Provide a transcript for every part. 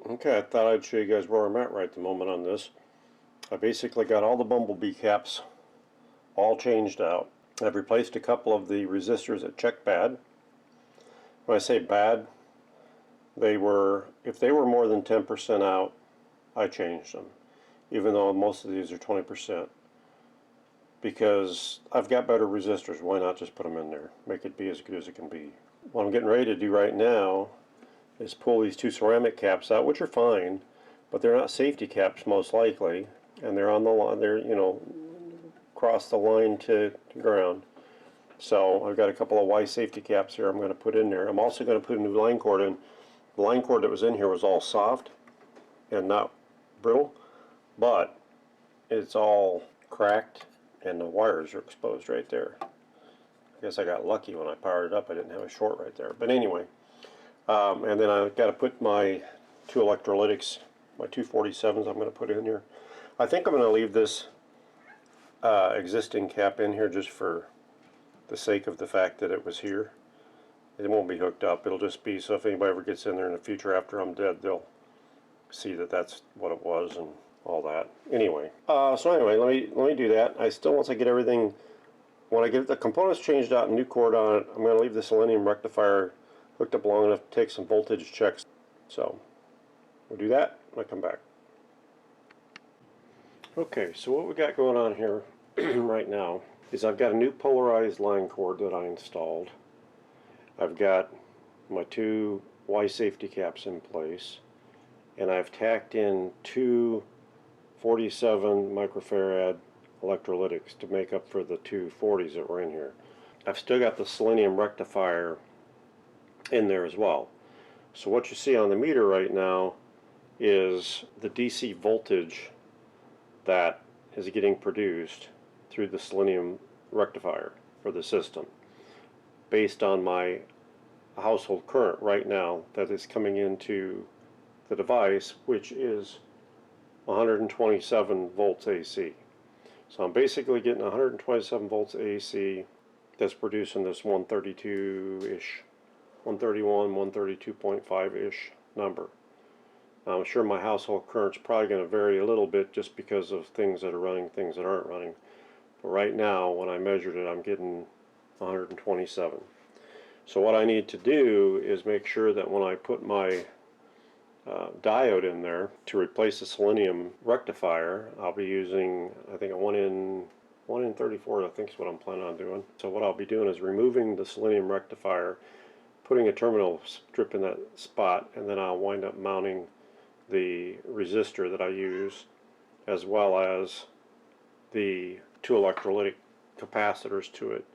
Okay, I thought I'd show you guys where I'm at right at the moment on this. I basically got all the bumblebee caps all changed out. I've replaced a couple of the resistors that check bad. When I say bad, if they were more than 10% out, I changed them, even though most of these are 20%. Because I've got better resistors, why not just put them in there? Make it be as good as it can be. What I'm getting ready to do right now is pull these two ceramic caps out, which are fine, but they're not safety caps most likely, and they're on the line, they're, you know, across the line to ground. So I've got a couple of Y safety caps here I'm going to put in there. I'm also going to put a new line cord in. The line cord that was in here was all soft and not brittle, but it's all cracked and the wires are exposed right there. I guess I got lucky when I powered it up. I didn't have a short right there. But anyway, and then I've got to put my two electrolytics, my 247s I'm going to put in here. I think I'm going to leave this existing cap in here just for the sake of the fact that it was here. It won't be hooked up. It'll just be so if anybody ever gets in there in the future after I'm dead, they'll see that that's what it was and all that. Anyway, so anyway, let me do that. I still, once I get everything, when I get the components changed out and new cord on it, I'm going to leave the Selenium Rectifier hooked up long enough to take some voltage checks. So we'll do that when I come back. Okay, so what we got going on here right now is I've got a new polarized line cord that I installed. I've got my two Y safety caps in place, and I've tacked in two 47 microfarad electrolytics to make up for the two 40s that were in here. I've still got the Selenium Rectifier in there as well. So what you see on the meter right now is the DC voltage that is getting produced through the Selenium Rectifier for the system based on my household current right now that is coming into the device, which is 127 volts AC. So I'm getting 127 volts AC that's producing this 132-ish, 131, 132.5-ish number. Now, I'm sure my household current's probably going to vary a little bit just because of things that are running, things that aren't running. But right now, when I measured it, I'm getting 127. So what I need to do is make sure that when I put my diode in there to replace the Selenium Rectifier, I'll be using, I think, a 1 in 34, I think is what I'm planning on doing. So what I'll be doing is removing the Selenium Rectifier, putting a terminal strip in that spot, and then I'll wind up mounting the resistor that I use, as well as the two electrolytic capacitors to it,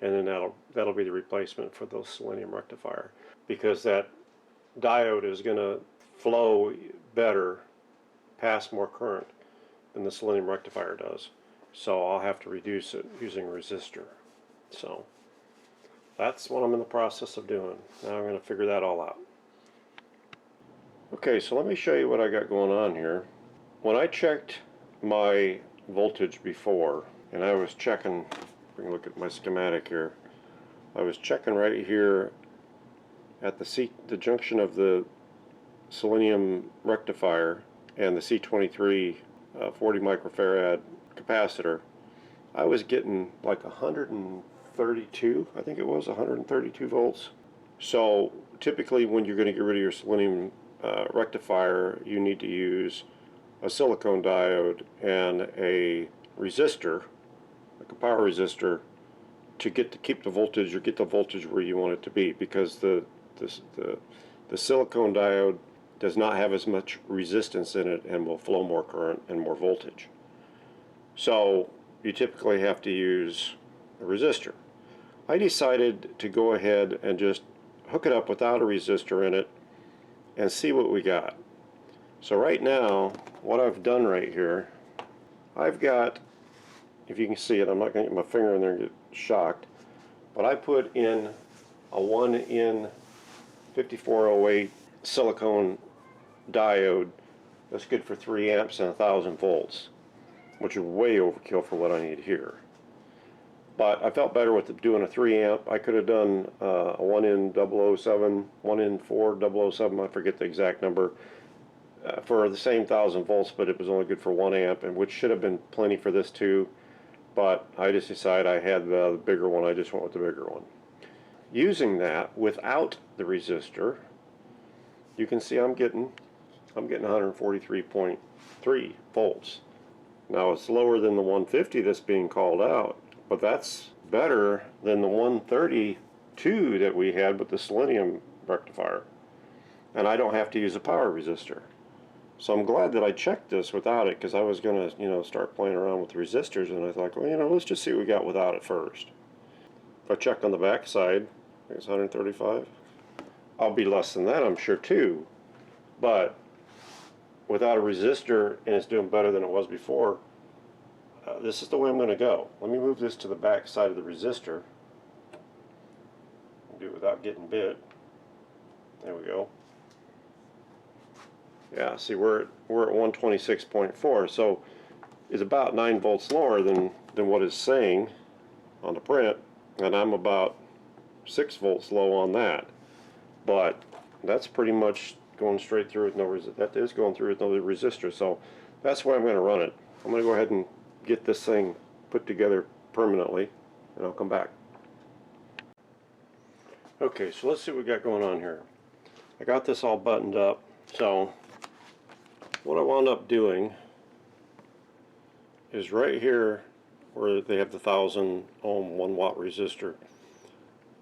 and then that'll be the replacement for the Selenium Rectifier, because that diode is going to flow better, pass more current than the Selenium Rectifier does. So I'll have to reduce it using a resistor. So that's what I'm in the process of doing. Now I'm going to figure that all out. Okay, so let me show you what I got going on here. When I checked my voltage before, and I was checking, we can look at my schematic here, I was checking right here at the junction of the Selenium Rectifier and the C23 40 microfarad capacitor. I was getting like 132, I think it was 132 volts. So typically when you're going to get rid of your Selenium rectifier, you need to use a silicone diode and a resistor, like a power resistor, to keep the voltage, or get the voltage where you want it to be, because the silicone diode does not have as much resistance in it and will flow more current and more voltage. So you typically have to use a resistor. I decided to go ahead and just hook it up without a resistor in it and see what we got. So right now, what I've done right here, I've got, if you can see it, I'm not going to get my finger in there and get shocked, but I put in a 1 in 5408 silicone diode that's good for 3 amps and 1000 volts, which is way overkill for what I need here. But I felt better with doing a 3 amp. I could have done a 1N007, 1N4007, I forget the exact number, for the same 1000 volts, but it was only good for 1 amp, and which should have been plenty for this too. But I just decided I had the bigger one. I just went with the bigger one. Using that without the resistor, you can see I'm getting 143.3 volts. Now it's lower than the 150 that's being called out, but that's better than the 132 that we had with the Selenium Rectifier. And I don't have to use a power resistor. So I'm glad that I checked this without it, because I was going to, start playing around with resistors, and I thought, well, let's just see what we got without it first. If I check on the back side, it's 135. I'll be less than that, I'm sure, too. But without a resistor, and it's doing better than it was before, this is the way I'm going to go. Let me move this to the back side of the resistor. Do it without getting bit. There we go. Yeah, see, we're at 126.4, so it's about 9 volts lower than what it's saying on the print, and I'm about 6 volts low on that. But that's pretty much going straight through with no resistor. That is going through with no resistor, so that's why I'm going to run it. I'm going to go ahead and get this thing put together permanently, and I'll come back. Okay, so let's see what we got going on here. I got this all buttoned up, so what I wound up doing is right here where they have the 1000 ohm 1 watt resistor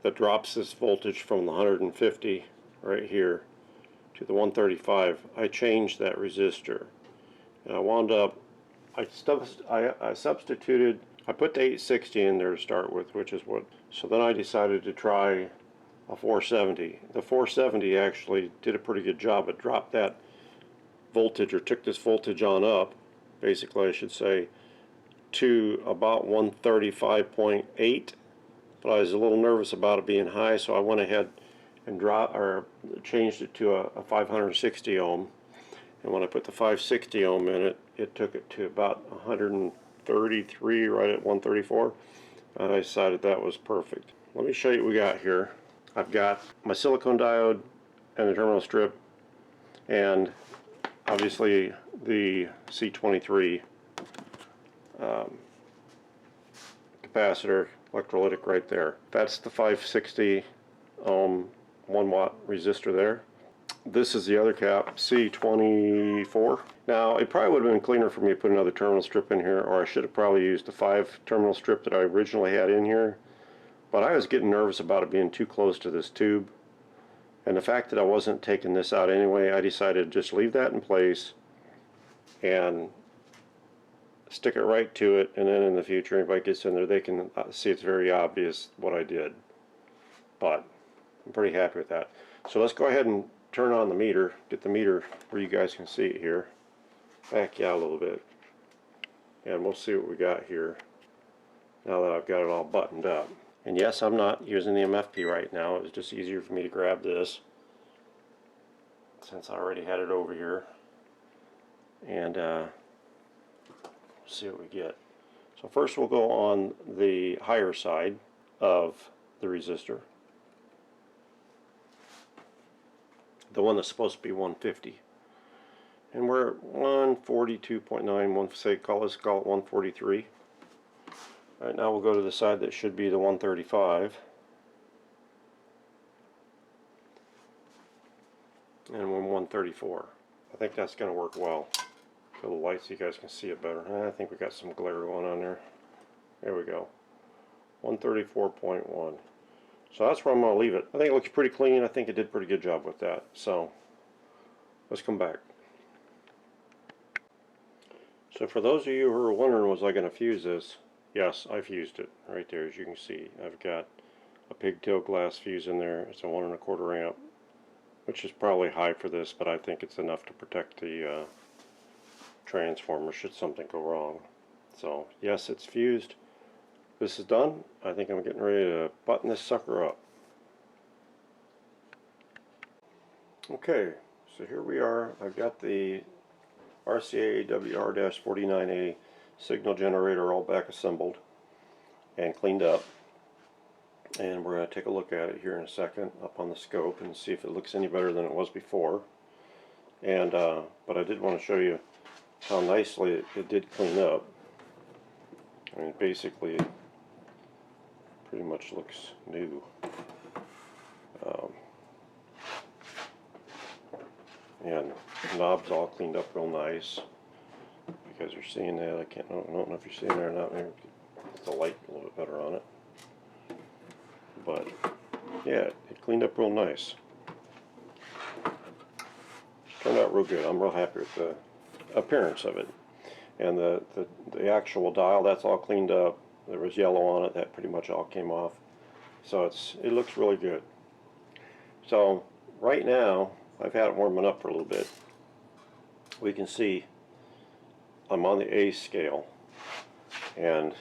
that drops this voltage from the 150 right here to the 135. I changed that resistor, and I wound up, I substituted, I put the 860 in there to start with, which is what, so then I decided to try a 470. The 470 actually did a pretty good job. It dropped that voltage, or took this voltage on up, basically I should say, to about 135.8, but I was a little nervous about it being high, so I went ahead and changed it to a 560 ohm, and when I put the 560 ohm in it, it took it to about 133, right at 134, and I decided that was perfect. Let me show you what we got here. I've got my silicone diode and the terminal strip, and obviously the C23 capacitor electrolytic right there. That's the 560 ohm 1 watt resistor there. This is the other cap, C24. Now it probably would have been cleaner for me to put another terminal strip in here, or I should have probably used the 5 terminal strip that I originally had in here, but I was getting nervous about it being too close to this tube. And the fact that I wasn't taking this out anyway, I decided to just leave that in place and stick it right to it, and then in the future anybody gets in there, they can see it's very obvious what I did. But I'm pretty happy with that. So let's go ahead and turn on the meter, get the meter where you guys can see it here. Back you out a little bit, and we'll see what we got here now that I've got it all buttoned up. And yes, I'm not using the MFP right now. It was just easier for me to grab this since I already had it over here. And see what we get. So first we'll go on the higher side of the resistor, the one that's supposed to be 150. And we're at 142.9, let's call it 143. All right, now we'll go to the side that should be the 135. And we're 134. I think that's going to work well. Fill the light so you guys can see it better. I think we got some glare going on there. There we go. 134.1. So that's where I'm going to leave it. I think it looks pretty clean. I think it did a pretty good job with that. So let's come back. So for those of you who are wondering, was I going to fuse this? Yes, I fused it right there. As you can see, I've got a pigtail glass fuse in there. It's a 1 1/4 amp, which is probably high for this, but I think it's enough to protect the transformer should something go wrong. So yes, it's fused. This is done. I think I'm getting ready to button this sucker up. Okay, so here we are. I've got the RCA WR-49A signal generator all back assembled and cleaned up. And we're going to take a look at it here in a second up on the scope and see if it looks any better than it was before. And but I did want to show you how nicely it did clean up. I mean, basically, it pretty much looks new. And the knobs all cleaned up real nice. You guys are seeing that. I don't know if you're seeing there or not. Maybe get the light a little bit better on it. But yeah, it cleaned up real nice. Turned out real good. I'm real happy with the appearance of it. And the actual dial, that's all cleaned up. There was yellow on it. That pretty much all came off. So it looks really good. So right now, I've had it warming up for a little bit. We can see I'm on the A scale, and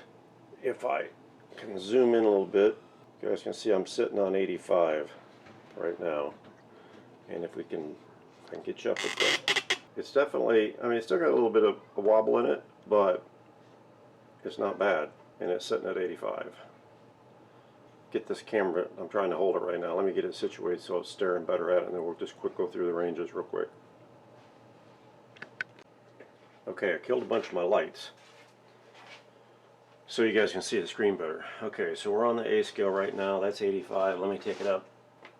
if I can zoom in a little bit, you guys can see I'm sitting on 85 right now. And if I can get you up with that, it's definitely, I mean, it's still got a little bit of a wobble in it, but it's not bad, and it's sitting at 85. Get this camera, I'm trying to hold it right now. Let me get it situated so it's staring better at it, and then we'll just go through the ranges real quick. Okay, I killed a bunch of my lights so you guys can see the screen better. Okay, so we're on the A scale right now. That's 85. Let me take it up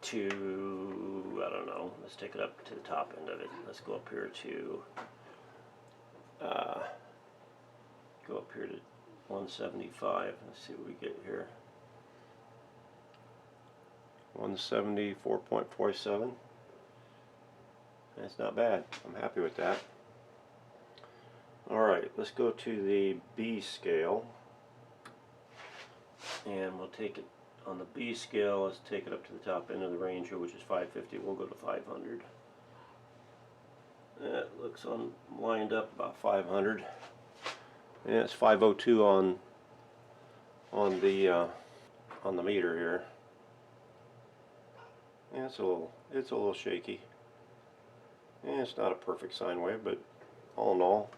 to, I don't know, let's take it up to the top end of it. Let's go up here to 175. Let's see what we get here. 174.47. That's not bad. I'm happy with that. Alright, let's go to the B scale. And we'll take it on the B scale. Let's take it up to the top end of the range here, which is 550. We'll go to 500. That looks lined up about 500. And it's 502 on the meter here. Yeah, it's a little shaky. Yeah, it's not a perfect sine wave, but all in all,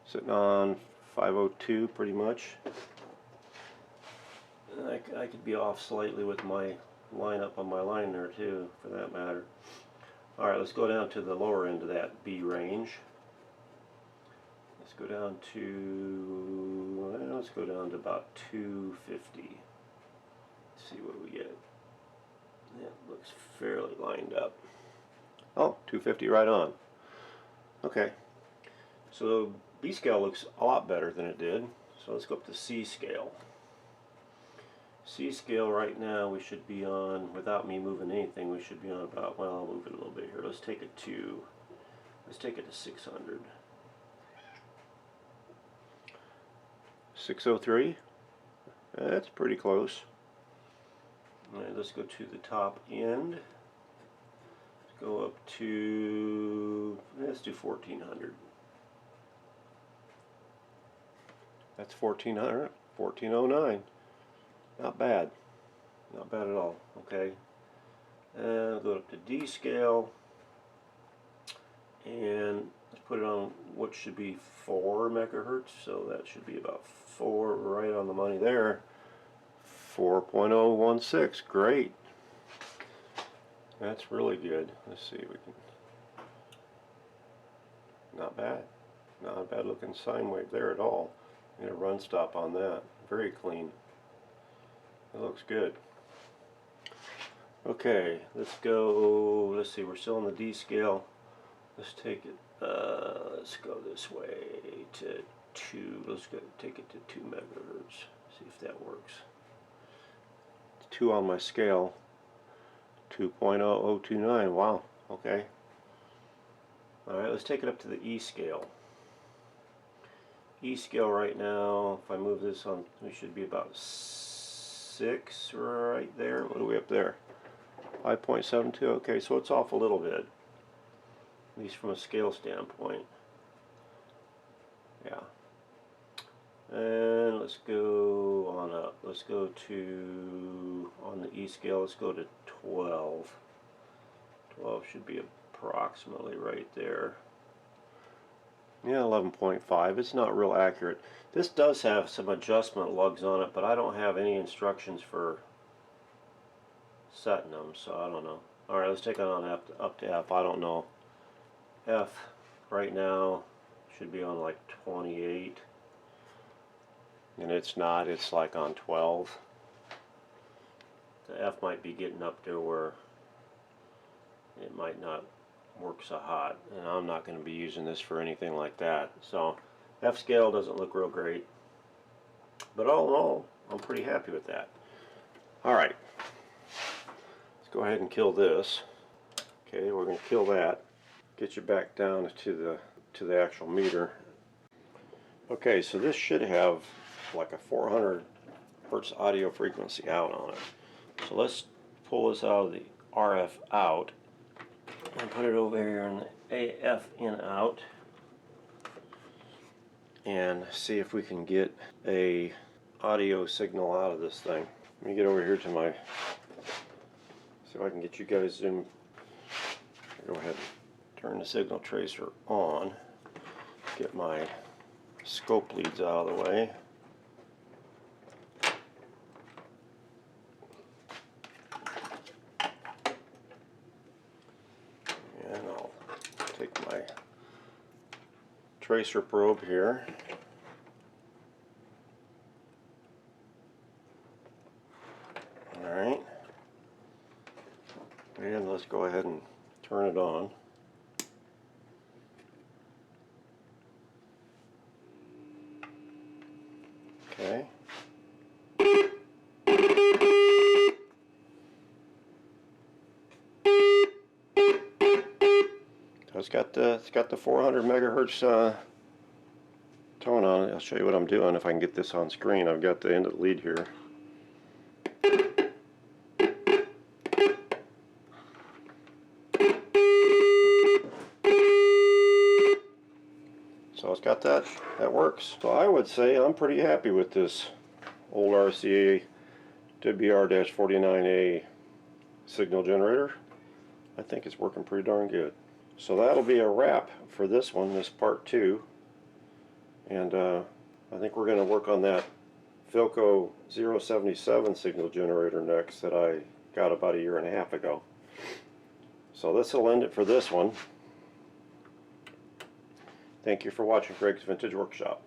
sitting on 502 pretty much. And I could be off slightly with my line up on my line there too, for that matter. Alright, let's go down to the lower end of that B range. Let's go down to about 250. Let's see what we get. That looks fairly lined up. Oh, 250 right on. Okay. So B scale looks a lot better than it did. So let's go up to C scale. C scale right now we should be on, without me moving anything, we should be on about, well, I'll move it a little bit here. Let's take it to 600. 603. That's pretty close. Alright, let's go to the top end. Let's go up to, let's do 1400. That's 1400, 1409. Not bad. Not bad at all. Okay. And I'll go up to D scale. And let's put it on what should be 4 megahertz. So that should be about 4, right on the money there. 4.016. Great. That's really good. Let's see if we can. Not bad. Not a bad looking sine wave there at all. Get a run stop on that. Very clean. It looks good. Okay, let's go. Let's see, we're still on the D scale. Let's take it. Let's go this way to 2. Let's go take it to 2 megahertz. See if that works. 2 on my scale. 2.0029. Wow. Okay. All right, let's take it up to the E scale. E scale right now, if I move this on, we should be about 6 right there. What are we up there? 5.72. Okay, so it's off a little bit, at least from a scale standpoint. Yeah. And let's go on up. Let's go to, on the E scale, let's go to 12. 12 should be approximately right there. Yeah, 11.5. It's not real accurate. This does have some adjustment lugs on it, but I don't have any instructions for setting them, so I don't know. Alright, let's take it on up to F. I don't know. F right now should be on like 28. And it's not, it's like on 12. The F might be getting up to where it might not work so hot, and I'm not going to be using this for anything like that. So F scale doesn't look real great, but all in all, I'm pretty happy with that. Alright, let's go ahead and kill this. Okay, we're going to kill that. Get you back down to the actual meter. Okay, so this should have like a 400 hertz audio frequency out on it. So let's pull this out of the RF out and put it over here in the AF in out and see if we can get a audio signal out of this thing. Let me get over here to my, see if I can get you guys zoom. Go ahead and turn the signal tracer on. Get my scope leads out of the way. And I'll take my tracer probe here. Alright. And let's go ahead and turn it on. Okay. So it's got the 400 megahertz tone on it. I'll show you what I'm doing if I can get this on screen. I've got the end of the lead here. So it's got that. That works. So I would say I'm pretty happy with this old RCA WR-49A signal generator. I think it's working pretty darn good. So that'll be a wrap for this one, this part 2. And I think we're going to work on that Philco 077 signal generator next that I got about 1.5 years ago. So this will end it for this one. Thank you for watching Gregg's Vintage Workshop.